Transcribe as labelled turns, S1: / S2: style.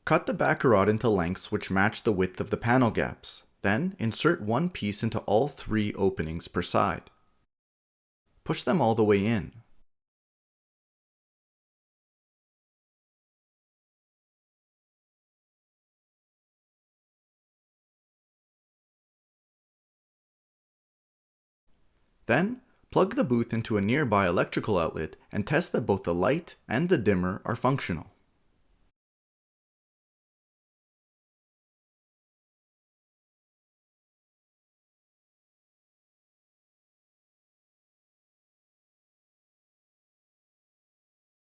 S1: Cut the backer rod into lengths which match the width of the panel gaps. Then insert one piece into all three openings per side. Push them all the way in. Then, plug the booth into a nearby electrical outlet and test that both the light and the dimmer are functional.